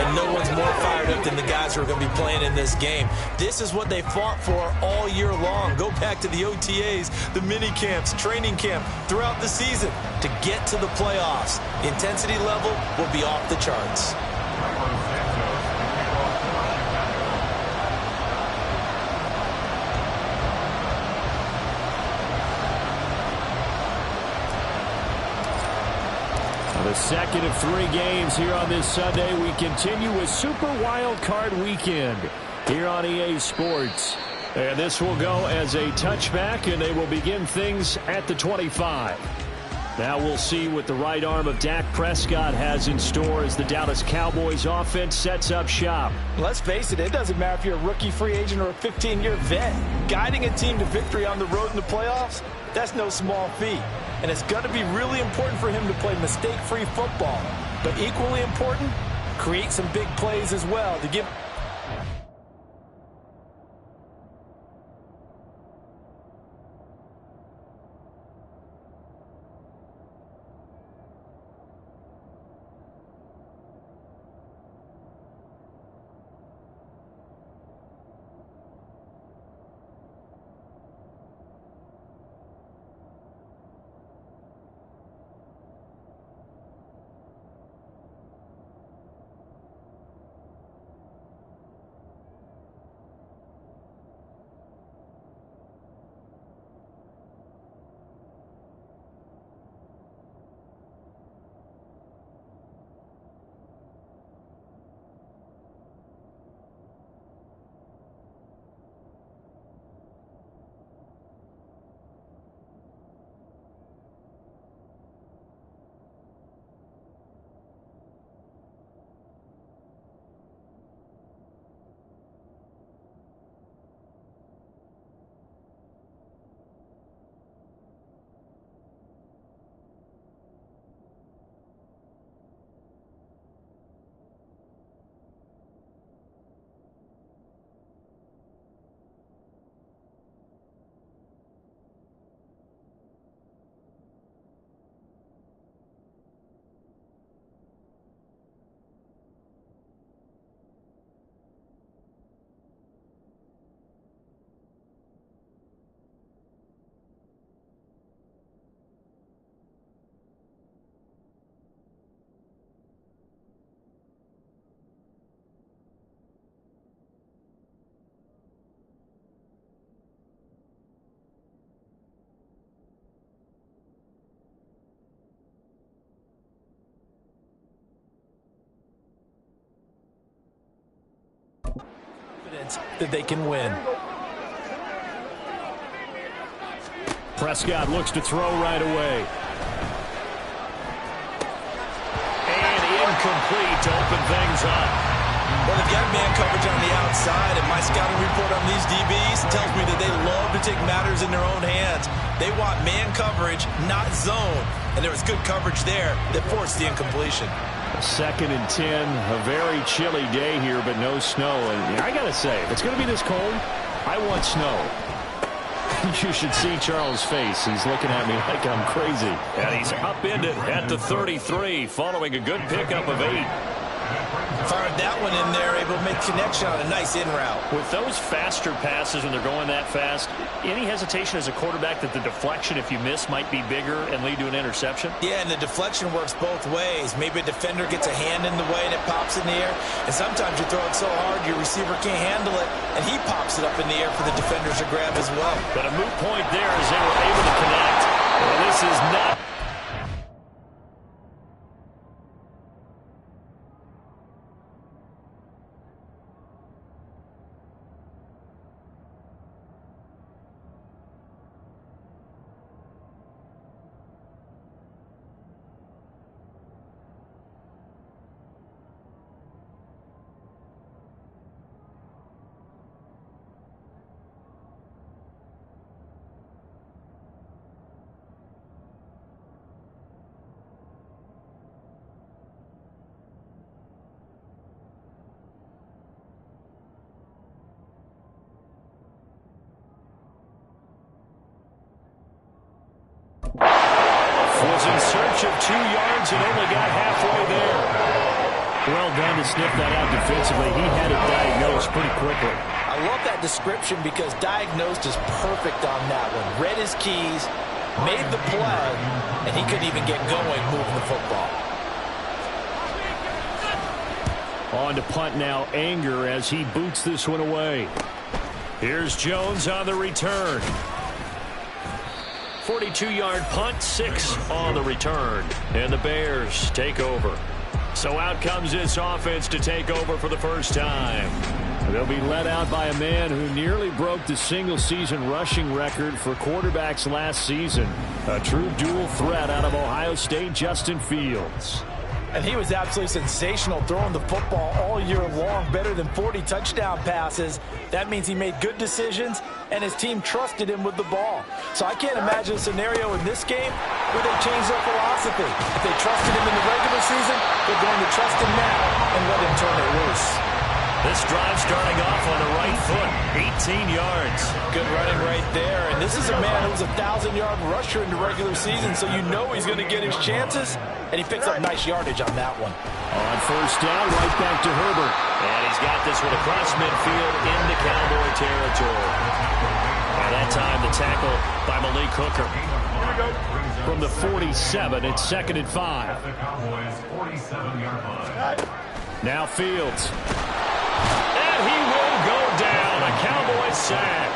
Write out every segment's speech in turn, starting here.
and no one's more fired up than the guys who are going to be playing in this game. This is what they fought for all year long. Go back to the OTAs, the mini camps, training camp, throughout the season to get to the playoffs. The intensity level will be off the charts. The second of 3 games here on this Sunday. We continue with Super Wild Card Weekend here on EA Sports. And this will go as a touchback, and they will begin things at the 25. Now we'll see what the right arm of Dak Prescott has in store as the Dallas Cowboys offense sets up shop. Let's face it, it doesn't matter if you're a rookie free agent or a 15-year vet. Guiding a team to victory on the road in the playoffs, that's no small feat. And it's going to be really important for him to play mistake-free football. But equally important, create some big plays as well to give... that they can win. Prescott looks to throw right away. And incomplete to open things up. Well, they've got man coverage on the outside, and my scouting report on these DBs tells me that they love to take matters in their own hands. They want man coverage, not zone. And there was good coverage there that forced the incompletion. 2nd and 10, a very chilly day here, but no snow. And I got to say, if it's going to be this cold, I want snow. You should see Charles' face. He's looking at me like I'm crazy. And he's upended at the 33, following a good pickup of 8. Fired that one in there, able to make connection on a nice in route. With those faster passes when they're going that fast, any hesitation as a quarterback that the deflection, if you miss, might be bigger and lead to an interception? Yeah, and the deflection works both ways. Maybe a defender gets a hand in the way and it pops in the air. And sometimes you throw it so hard your receiver can't handle it, and he pops it up in the air for the defenders to grab as well. But a moot point there as they were able to connect. Well, this is not... Was in search of 2 yards and only got halfway there. Well done to sniff that out defensively. He had it diagnosed pretty quickly. I love that description because diagnosed is perfect on that one. Read his keys, made the play, and he couldn't even get going moving the football. On to punt now, Anger, as he boots this one away. Here's Jones on the return. 42-yard punt, 6 on the return. And the Bears take over. So out comes this offense to take over for the first time. They'll be led out by a man who nearly broke the single-season rushing record for quarterbacks last season. A true dual threat out of Ohio State, Justin Fields. And he was absolutely sensational throwing the football all year long, better than 40 touchdown passes. That means he made good decisions, and his team trusted him with the ball. So I can't imagine a scenario in this game where they changed their philosophy. If they trusted him in the regular season, they're going to trust him now and let him turn it loose. This drive starting off on the right foot, 18 yards. Good running right there. And this is a man who was a 1,000-yard rusher in the regular season, so you know he's going to get his chances. And he picks up nice yardage on that one. On first down, right back to Herbert. And he's got this one across midfield into Cowboy territory. By that time, the tackle by Malik Hooker. From the 47, it's 2nd and 5. Now Fields. And he will go down. A Cowboy sack.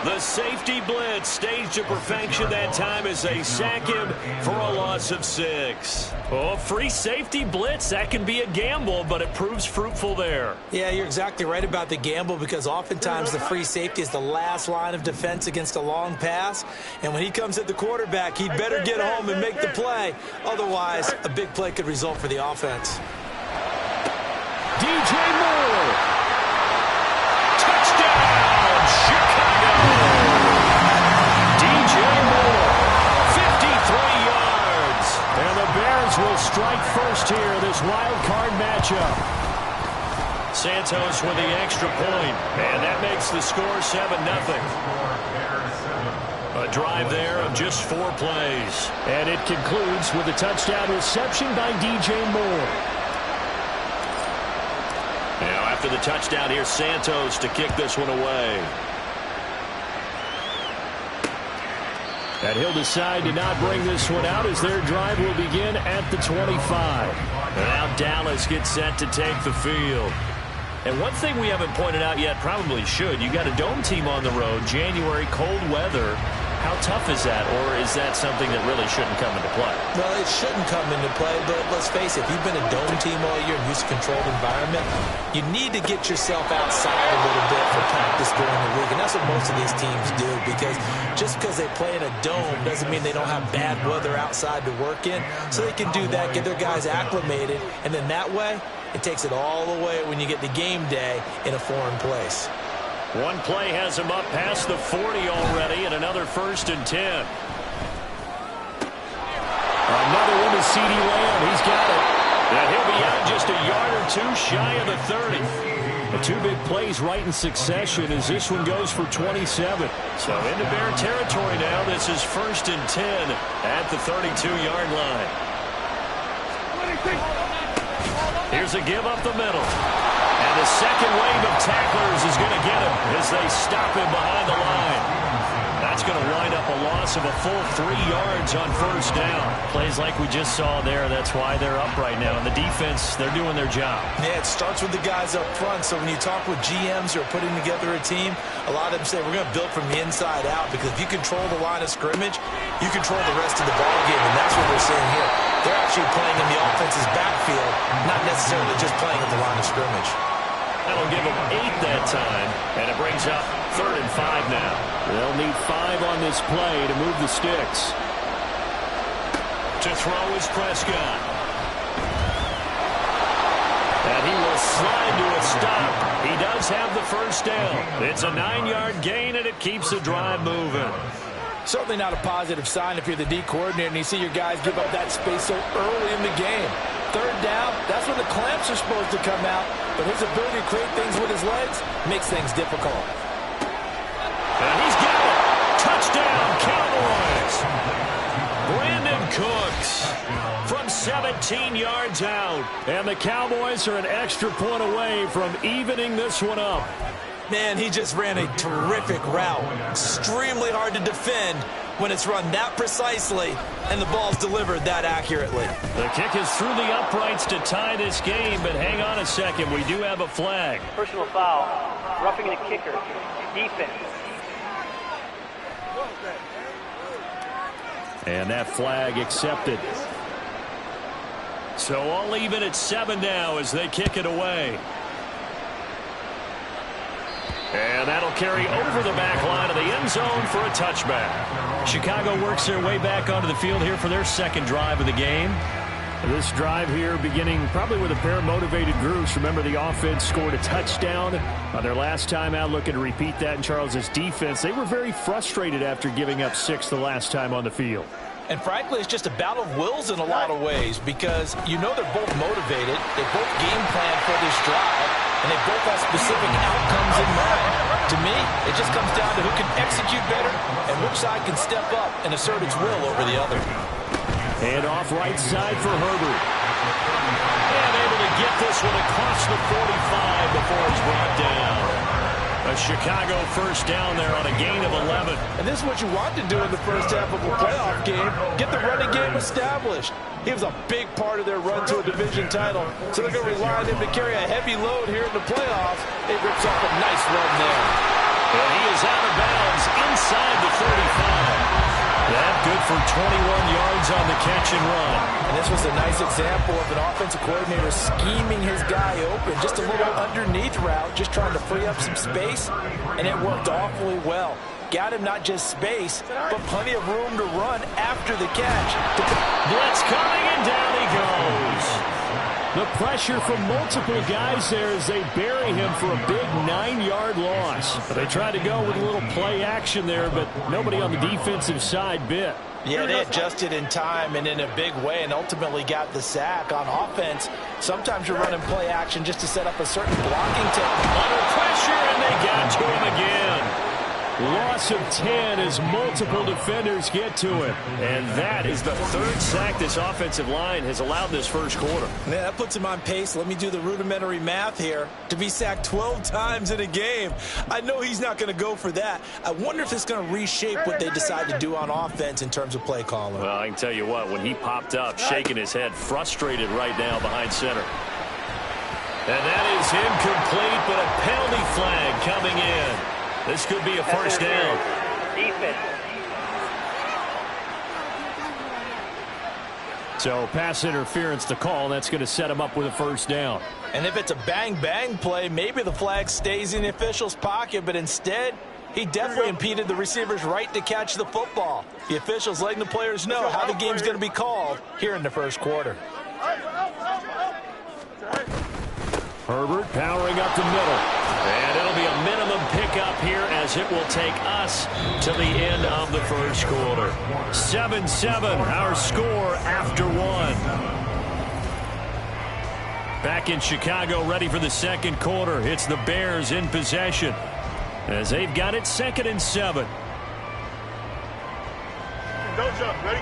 The safety blitz staged to perfection that time as they sack him for a loss of 6. Oh, free safety blitz, that can be a gamble, but it proves fruitful there. Yeah, you're exactly right about the gamble because oftentimes the free safety is the last line of defense against a long pass. And when he comes at the quarterback, he'd better get home and make the play. Otherwise, a big play could result for the offense. DJ Moore. Touchdown, Chicago. DJ Moore, 53 yards. And the Bears will strike first here, this wild card matchup. Santos with the extra point, and that makes the score 7-0. A drive there of just 4 plays. And it concludes with a touchdown reception by DJ Moore. Now after the touchdown, here's Santos to kick this one away. And he'll decide to not bring this one out as their drive will begin at the 25. Now Dallas gets set to take the field. And one thing we haven't pointed out yet, probably should, you got a dome team on the road, January, cold weather. How tough is that, or is that something that really shouldn't come into play? Well, it shouldn't come into play, but let's face it, if you've been a dome team all year and used to controlled environment, you need to get yourself outside a little bit for practice during the week, and that's what most of these teams do, because just because they play in a dome doesn't mean they don't have bad weather outside to work in, so they can do that, get their guys acclimated, and then that way, it takes it all the way when you get to game day in a foreign place. One play has him up past the 40 already, and another 1st and 10. Another one to CeeDee Lamb. He's got it. And he'll be out just a yard or 2 shy of the 30. The 2 big plays right in succession as this one goes for 27. So into Bear territory now. This is 1st and 10 at the 32-yard line. Here's a give up the middle. And the second wave of tacklers is going to get him as they stop him behind the line. That's going to wind up a loss of a full 3 yards on 1st down. Plays like we just saw there, that's why they're up right now. And the defense, they're doing their job. Yeah, it starts with the guys up front. So when you talk with GMs who are putting together a team, a lot of them say we're going to build from the inside out, because if you control the line of scrimmage, you control the rest of the ball game, and that's what we're seeing here. They're actually playing in the offense's backfield, not necessarily just playing at the line of scrimmage. That'll give them 8 that time, and it brings up 3rd and 5 now. They'll need 5 on this play to move the sticks. To throw is Prescott. And he will slide to a stop. He does have the 1st down. It's a 9-yard gain, and it keeps the drive moving. Certainly not a positive sign if you're the D coordinator and you see your guys give up that space so early in the game. 3rd down, that's when the clamps are supposed to come out, but his ability to create things with his legs makes things difficult. And he's got it. Touchdown, Cowboys. Brandon Cooks from 17 yards out. And the Cowboys are an extra point away from evening this one up. Man, he just ran a terrific route. Extremely hard to defend when it's run that precisely and the ball's delivered that accurately. The kick is through the uprights to tie this game, but hang on a second. We do have a flag. Personal foul. Roughing the kicker. Defense. And that flag accepted. So all even at 7 now as they kick it away. And that'll carry over the back line of the end zone for a touchback. Chicago works their way back onto the field here for their second drive of the game. This drive here beginning probably with a pair of motivated groups. Remember, the offense scored a touchdown on their last time out, looking to repeat that in Charles's defense. They were very frustrated after giving up 6 the last time on the field. And frankly, it's just a battle of wills in a lot of ways because you know they're both motivated. They both game plan for this drive, and they both have specific outcomes in mind. To me, it just comes down to who can execute better and which side can step up and assert its will over the other. And off right side for Herbert. And able to get this one across the 45 before it's brought down. A Chicago first down there on a gain of 11. And this is what you want to do in the first half of a playoff game. Get the running game established. He was a big part of their run to a division title. So they're going to rely on him to carry a heavy load here in the playoffs. It rips off a nice run there. And he is out of bounds inside the 35. That good for 21 yards on the catch and run. And this was a nice example of an offensive coordinator scheming his guy open. Just a little underneath route, just trying to free up some space, and it worked awfully well. Got him not just space, but plenty of room to run after the catch. Blitz coming, and down he goes. The pressure from multiple guys there as they bury him for a big 9-yard loss. They tried to go with a little play action there, but nobody on the defensive side bit. Yeah, they adjusted in time and in a big way and ultimately got the sack. On offense, sometimes you're running play action just to set up a certain blocking technique. Under pressure, and they got to him again. Loss of 10 as multiple defenders get to him. And that is the third sack this offensive line has allowed this first quarter. Yeah, that puts him on pace. Let me do the rudimentary math here. To be sacked 12 times in a game, I know he's not going to go for that. I wonder if it's going to reshape what they decide to do on offense in terms of play calling. Well, I can tell you what, when he popped up, shaking his head, frustrated right now behind center. And that is incomplete, but a penalty flag coming in. This could be a first down. Defense. So pass interference to call. That's going to set him up with a first down. And if it's a bang-bang play, maybe the flag stays in the official's pocket, but instead, he definitely impeded the receiver's right to catch the football. The officials letting the players know how the game's going to be called here in the first quarter. Herbert powering up the middle. And it'll be a minimum pickup here as it will take us to the end of the first quarter. 7-7, our score after one. Back in Chicago, ready for the second quarter. It's the Bears in possession as they've got it 2nd and 7. Don't jump, ready?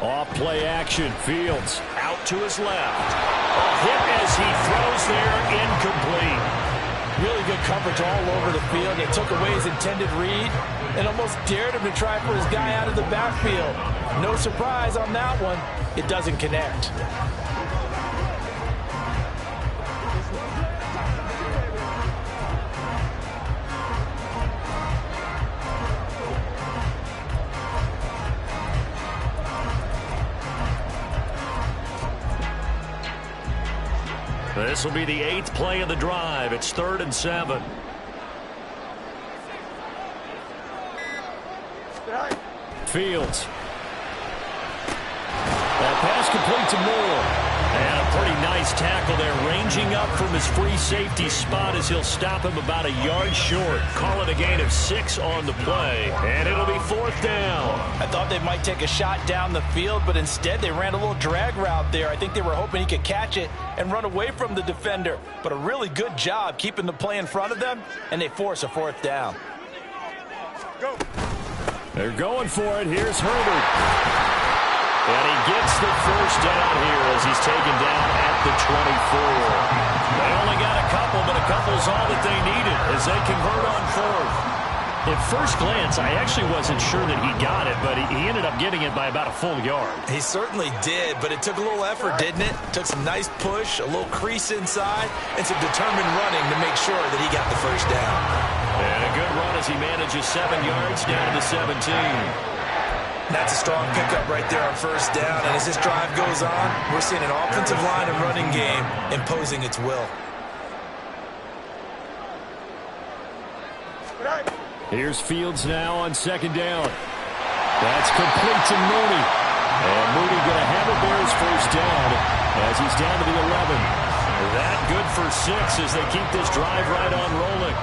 Off play action, Fields out to his left. A hit as he throws there, incomplete. Really good coverage all over the field. They took away his intended read and almost dared him to try for his guy out of the backfield. No surprise on that one. It doesn't connect. This will be the 8th play of the drive. It's 3rd and 7. Fields. That pass complete to Moore. And a pretty nice tackle there, ranging up from his free safety spot as he'll stop him about a yard short. Call it a gain of 6 on the play, and it'll be 4th down. I thought they might take a shot down the field, but instead they ran a little drag route there. I think they were hoping he could catch it and run away from the defender. But a really good job keeping the play in front of them, and they force a 4th down. Go. They're going for it. Here's Herbert. And he gets the first down here as he's taken down at the 24. They only got a couple, but a couple's all that they needed as they convert on fourth. At first glance, I actually wasn't sure that he got it, but he ended up getting it by about a full yard. He certainly did, but it took a little effort, didn't it? Took some nice push, a little crease inside, and some determined running to make sure that he got the first down. And a good run as he manages 7 yards down to 17. That's a strong pickup right there on first down, and as this drive goes on, we're seeing an offensive line and running game imposing its will. Here's Fields now on second down. That's complete to Mooney. And Mooney going to have a Bears first down as he's down to the 11. That good for 6 as they keep this drive right on rolling.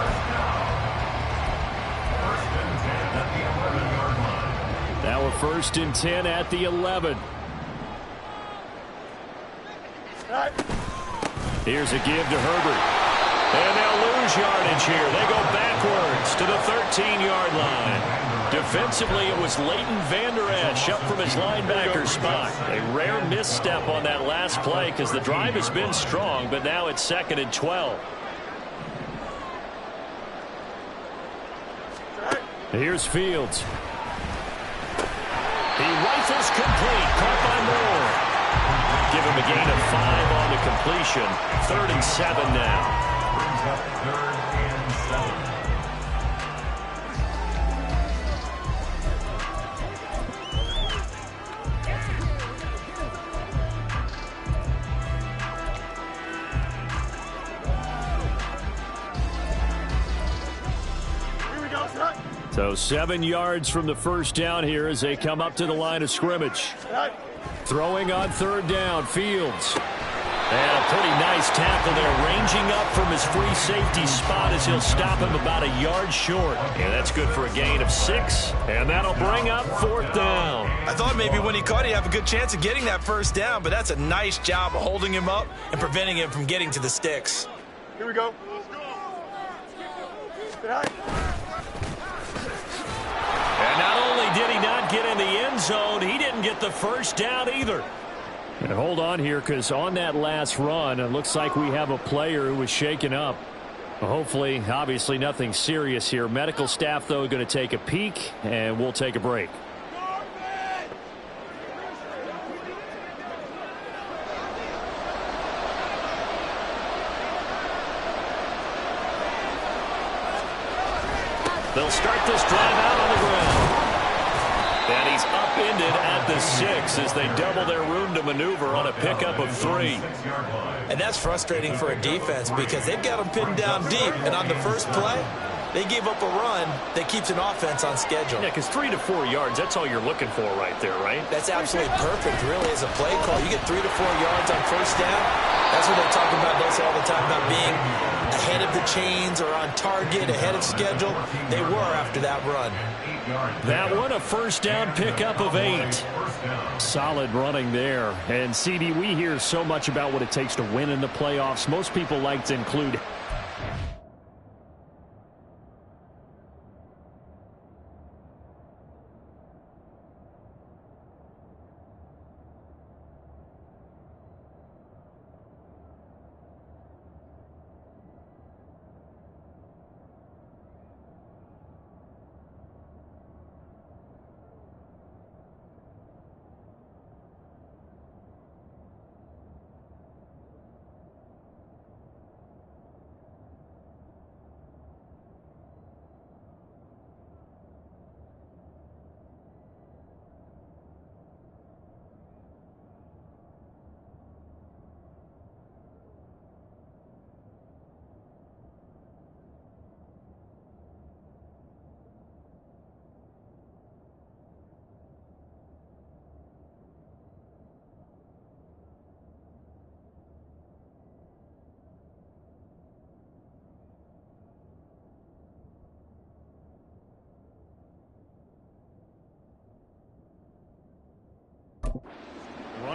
Now a 1st and 10 at the 11. Here's a give to Herbert. And they'll lose yardage here. They go backwards to the 13-yard line. Defensively, it was Leighton Vander Esch up from his linebacker spot. A rare misstep on that last play because the drive has been strong, but now it's 2nd and 12. Here's Fields. He rifles complete, caught by Moore. Give him a gain of 5 on the completion. 3rd and 7 now. So 7 yards from the first down here as they come up to the line of scrimmage. Throwing on 3rd down, Fields. And a pretty nice tackle there, ranging up from his free safety spot as he'll stop him about a yard short. And that's good for a gain of 6, and that'll bring up 4th down. I thought maybe when he caught it, he'd have a good chance of getting that first down, but that's a nice job of holding him up and preventing him from getting to the sticks. Here we go. And not only did he not get in the end zone, he didn't get the first down either. And hold on here because on that last run, it looks like we have a player who was shaken up. Hopefully, obviously nothing serious here. Medical staff, though, going to take a peek, and we'll take a break. They'll start this drive out on the ground. And he's upended at the 6 as they double their room to maneuver on a pickup of 3. And that's frustrating for a defense because they've got them pinned down deep. And on the first play, they gave up a run that keeps an offense on schedule. Yeah, because 3 to 4 yards, that's all you're looking for right there, right? That's absolutely perfect, really, as a play call. You get 3 to 4 yards on first down. That's what they talk about this all the time, about being ahead of the chains or on target, ahead of schedule. They were after that run. That one, a first down pickup of 8. Solid running there. And, CD, we hear so much about what it takes to win in the playoffs. Most people like to include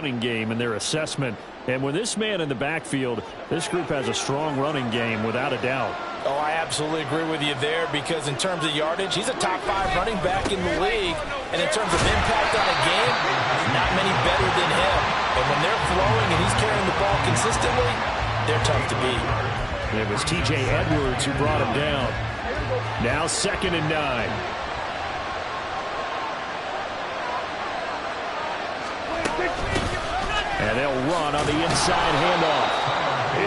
running game in their assessment. And with this man in the backfield, this group has a strong running game without a doubt. Oh, I absolutely agree with you there, because in terms of yardage, he's a top 5 running back in the league. And in terms of impact on a game, not many better than him. And when they're flowing and he's carrying the ball consistently, they're tough to beat. It was T.J. Edwards who brought him down. Now 2nd and 9. And they'll run on the inside handoff.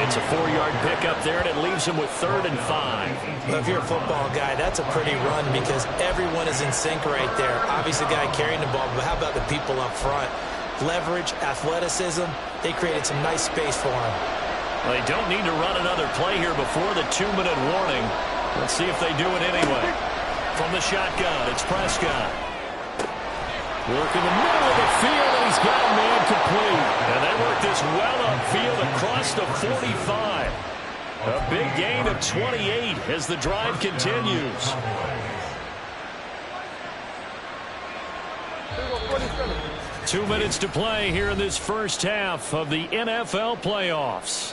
It's a 4-yard pickup there, and it leaves him with 3rd and 5. Well, if you're a football guy, that's a pretty run because everyone is in sync right there. Obviously, the guy carrying the ball, but how about the people up front? Leverage, athleticism, they created some nice space for him. Well, they don't need to run another play here before the 2-minute warning. Let's see if they do it anyway. From the shotgun, it's Prescott. Work in the middle of the field, and he's got a man complete. And they work this well upfield across the 45. A big gain of 28 as the drive continues. Two minutes to play here in this first half of the NFL playoffs.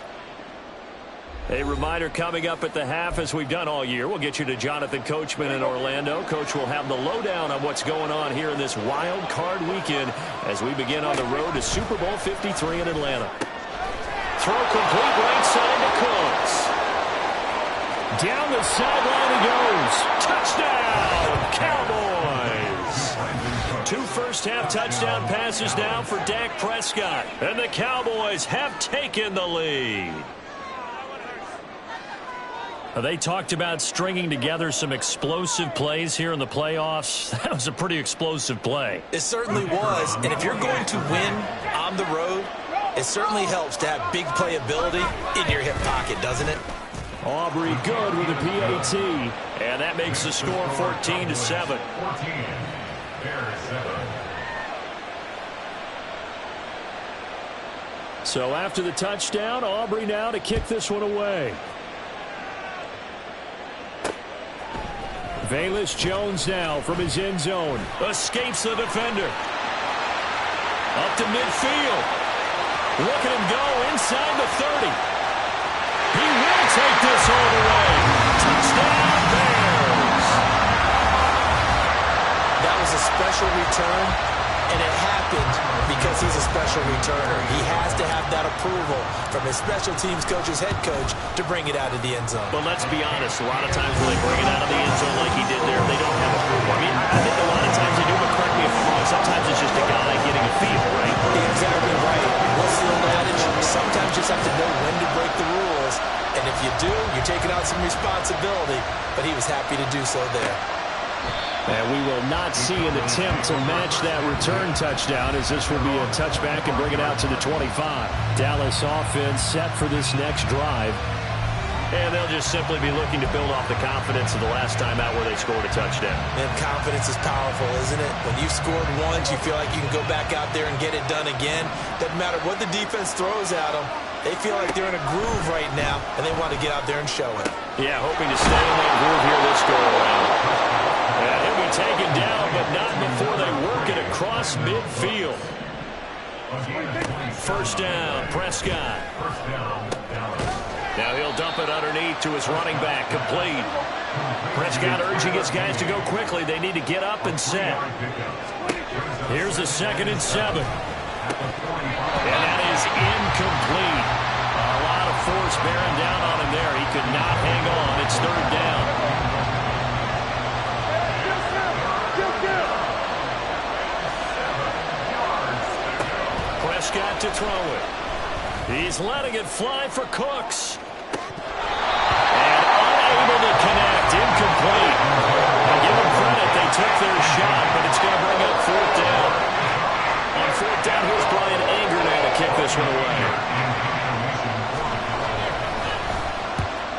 A reminder coming up at the half, as we've done all year. We'll get you to Jonathan Coachman in Orlando. Coach will have the lowdown on what's going on here in this wild card weekend as we begin on the road to Super Bowl 53 in Atlanta. Throw complete right side to Cooks. Down the sideline he goes. Touchdown, Cowboys. 2 first-half touchdown passes now for Dak Prescott. And the Cowboys have taken the lead. They talked about stringing together some explosive plays here in the playoffs. That was a pretty explosive play. It certainly was, and if you're going to win on the road, it certainly helps to have big playability in your hip pocket, doesn't it? Aubrey good with a PAT. And that makes the score 14-7. So after the touchdown, Aubrey now to kick this one away. Velus Jones now from his end zone. Escapes the defender. Up to midfield. Look at him go inside the 30. He will take this all the way. Touchdown, Bears. That was a special return, and it happened because he's a special returner. He has to have that approval from his special teams coach's head coach to bring it out of the end zone. But let's be honest, a lot of times when they bring it out of the end zone like he did there, they don't have approval. I mean, I think a lot of times they do, but correct me if I'm wrong, sometimes it's just a guy getting a feel, right? Exactly right. What's the old adage? Sometimes you just have to know when to break the rules, and if you do, you're taking on some responsibility, but he was happy to do so there. And we will not see an attempt to match that return touchdown, as this will be a touchback and bring it out to the 25. Dallas offense set for this next drive. And they'll just simply be looking to build off the confidence of the last time out where they scored a touchdown. And confidence is powerful, isn't it? When you've scored once, you feel like you can go back out there and get it done again. Doesn't matter what the defense throws at them. They feel like they're in a groove right now, and they want to get out there and show it. Yeah, hoping to stay in that groove here this go-around. And he'll be taken down, but not before they work it across midfield. First down, Prescott. Now he'll dump it underneath to his running back, complete. Prescott urging his guys to go quickly. They need to get up and set. Here's a 2nd and 7. And that is incomplete. A lot of force bearing down on him there. He could not hang on. It's 3rd down. Prescott to throw it. He's letting it fly for Cooks. And unable to connect. Incomplete. Now give them credit. They took their shot, but it's going to bring up 4th down. On 4th down, here's Brian Anger now to kick this one away.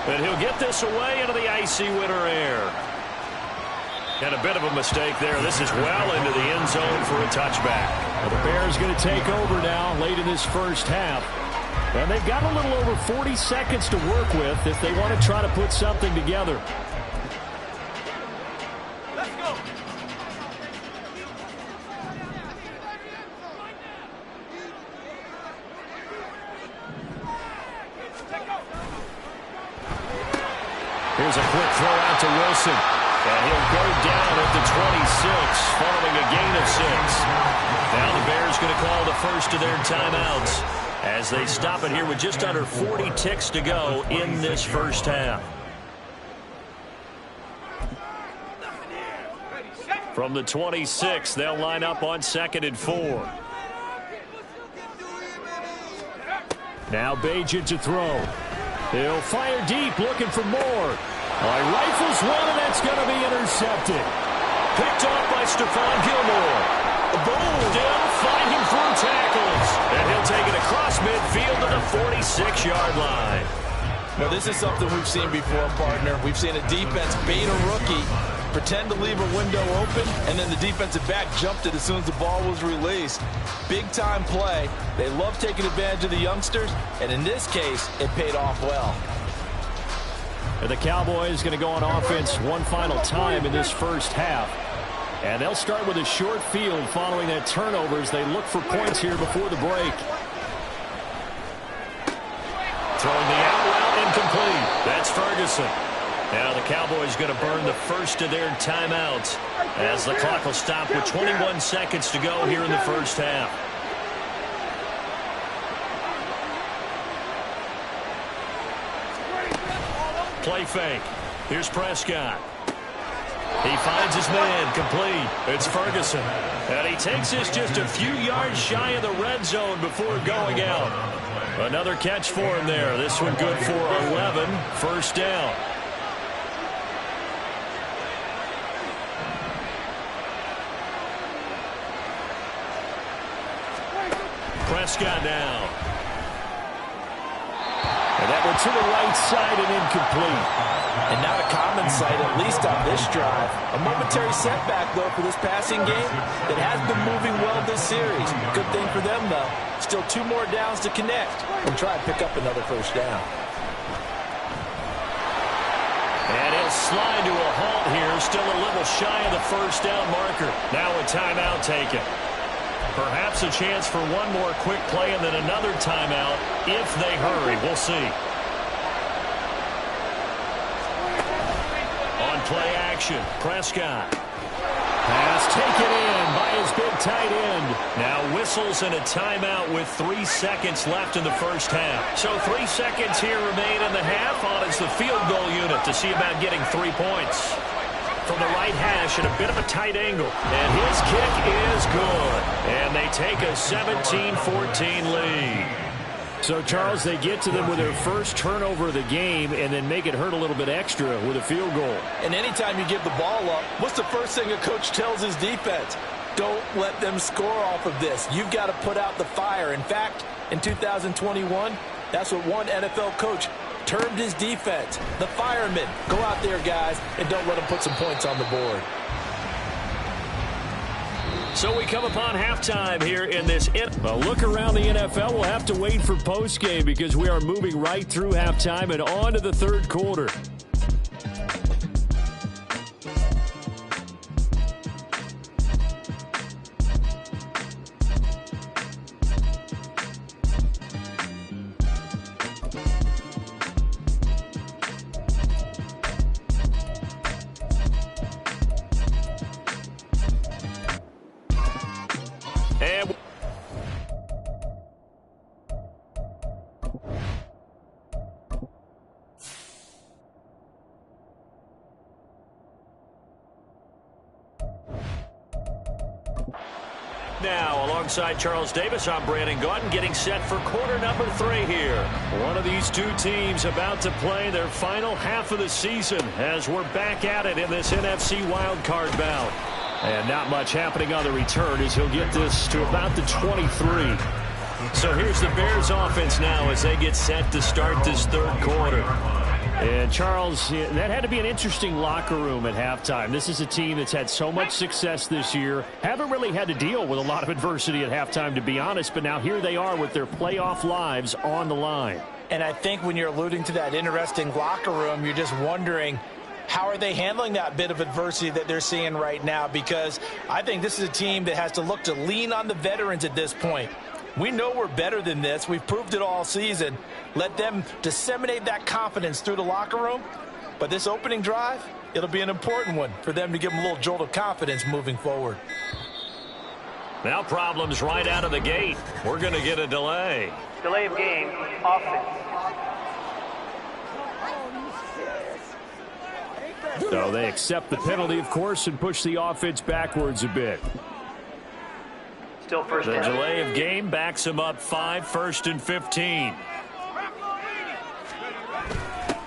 But he'll get this away into the icy winter air. And a bit of a mistake there. This is well into the end zone for a touchback. Well, the Bears going to take over now late in this first half. And they've got a little over 40 seconds to work with if they want to try to put something together. Let's go. Here's a quick throw out to Wilson. And he'll go down at the 26 following a gain of 6. Now the Bears going to call the first of their timeouts as they stop it here with just under 40 ticks to go in this first half. From the 26, they'll line up on 2nd and 4. Now Bagent to throw. He'll fire deep, looking for more. Rifles one, and that's going to be intercepted. Picked off by Stephon Gilmore. Boom! Still fighting through tackles. And he'll take it across midfield to the 46-yard line. Now, this is something we've seen before, partner. We've seen a defense bait a rookie, pretend to leave a window open, and then the defensive back jumped it as soon as the ball was released. Big-time play. They love taking advantage of the youngsters, and in this case, it paid off well. And the Cowboys going to go on offense one final time in this first half. And they'll start with a short field following that turnover as they look for points here before the break. Throwing the out route incomplete. That's Ferguson. Now the Cowboys going to burn the first of their timeouts as the clock will stop with 21 seconds to go here in the first half. Play fake. Here's Prescott. He finds his man, complete. It's Ferguson. And he takes this just a few yards shy of the red zone before going out. Another catch for him there. This one good for 11. First down. Prescott now. And that one to the right side and incomplete. And not a common sight, at least on this drive. A momentary setback, though, for this passing game that has been moving well this series. Good thing for them, though. Still 2 more downs to connect and try and pick up another first down. And he'll slide to a halt here, still a little shy of the first down marker. Now a timeout taken. Perhaps a chance for one more quick play and then another timeout if they hurry. We'll see. On play action, Prescott. Pass taken in by his big tight end. Now whistles and a timeout with 3 seconds left in the first half. So 3 seconds here remain in the half on as the field goal unit to see about getting 3 points. From the right hash at a bit of a tight angle. And his kick is good. And they take a 17-14 lead. So, Charles, they get to them with their first turnover of the game and then make it hurt a little bit extra with a field goal. And anytime you give the ball up, what's the first thing a coach tells his defense? Don't let them score off of this. You've got to put out the fire. In fact, in 2021, that's what one NFL coach termed his defense, the firemen. Go out there, guys, and don't let them put some points on the board. So we come upon halftime here in this. Well, look around the NFL. We'll have to wait for postgame because we are moving right through halftime and on to the third quarter. Now, alongside Charles Davis, I'm Brandon Gaudin, getting set for quarter number 3 here. One of these two teams about to play their final half of the season as we're back at it in this NFC wildcard bout. And not much happening on the return as he'll get this to about the 23. So here's the Bears offense now as they get set to start this third quarter. And, Charles, that had to be an interesting locker room at halftime. This is a team that's had so much success this year. Haven't really had to deal with a lot of adversity at halftime, to be honest. But now here they are with their playoff lives on the line. And I think when you're alluding to that interesting locker room, you're just wondering, how are they handling that bit of adversity that they're seeing right now? Because I think this is a team that has to look to lean on the veterans at this point. We know we're better than this. We've proved it all season. Let them disseminate that confidence through the locker room, But this opening drive, it'll be an important one for them to give them a little jolt of confidence moving forward. Now problems right out of the gate. We're going to get a delay. Delay of game, offense. So they accept the penalty, of course, and push the offense backwards a bit. Still first The down. delay of game backs them up 5, 1st and 15.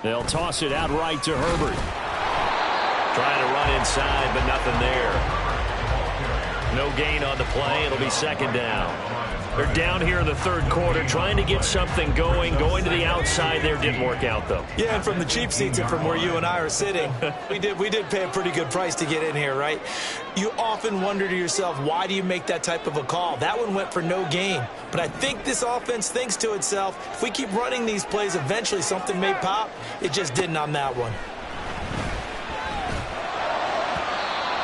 They'll toss it out right to Herbert. Trying to run inside, but nothing there. No gain on the play. It'll be second down. They're down here in the third quarter, trying to get something going. Going to the outside there didn't work out, though. Yeah, and from the cheap seats and from where you and I are sitting, we did pay a pretty good price to get in here, right? You often wonder to yourself, why do you make that type of a call? That one went for no gain. But I think this offense thinks to itself, if we keep running these plays, eventually something may pop. It just didn't on that one.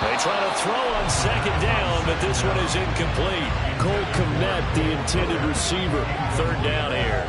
They try to throw on second down, but this one is incomplete. Cole Kmet, the intended receiver. Third down here.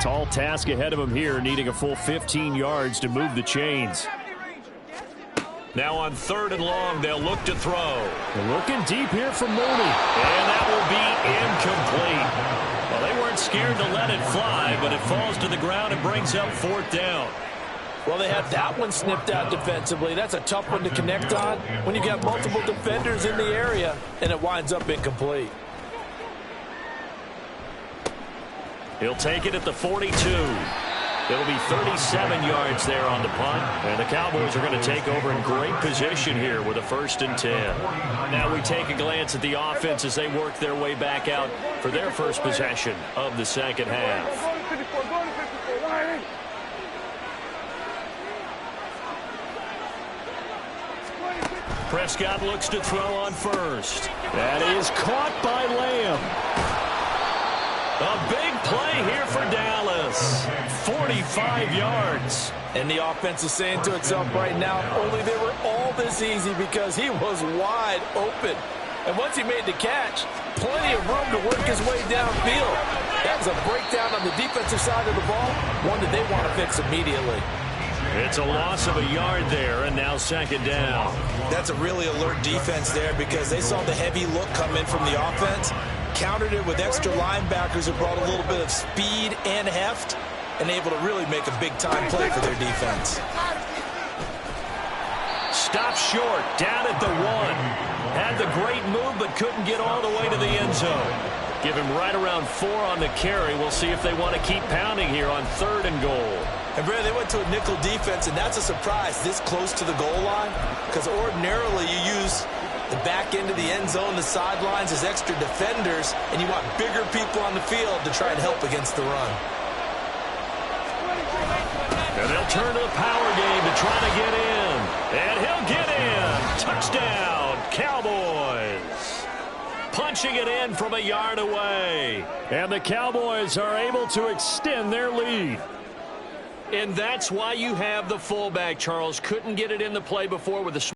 Tall task ahead of him here, needing a full 15 yards to move the chains. Now on 3rd and long, they'll look to throw. They're looking deep here for Mooney. And that will be incomplete. Well, they weren't scared to let it fly, but it falls to the ground and brings up 4th down. Well, they had that one snipped out defensively. That's a tough one to connect on when you've got multiple defenders in the area, and it winds up incomplete. He'll take it at the 42. It'll be 37 yards there on the punt. And the Cowboys are going to take over in great position here with a 1st and 10. Now we take a glance at the offense as they work their way back out for their first possession of the second half. Prescott looks to throw on first. That is caught by Lamb. A big play here for Dallas. 45 yards. And the offense is saying to itself right now, only they were all this easy because he was wide open. And once he made the catch, plenty of room to work his way downfield. That was a breakdown on the defensive side of the ball, one that they want to fix immediately. It's a loss of a yard there, and now second down. That's a really alert defense there because they saw the heavy look come in from the offense, countered it with extra linebackers who brought a little bit of speed and heft, and able to really make a big-time play for their defense. Stop short, down at the 1. Had the great move, but couldn't get all the way to the end zone. Give him right around 4 on the carry. We'll see if they want to keep pounding here on 3rd and goal. And, Brad, they went to a nickel defense, and that's a surprise this close to the goal line because ordinarily you use the back end of the end zone, the sidelines as extra defenders, and you want bigger people on the field to try and help against the run. And they'll turn to the power game to try to get in. And he'll get in. Touchdown, Cowboys. Punching it in from a yard away. And the Cowboys are able to extend their lead. And that's why you have the fullback, Charles. Couldn't get it in the play before with the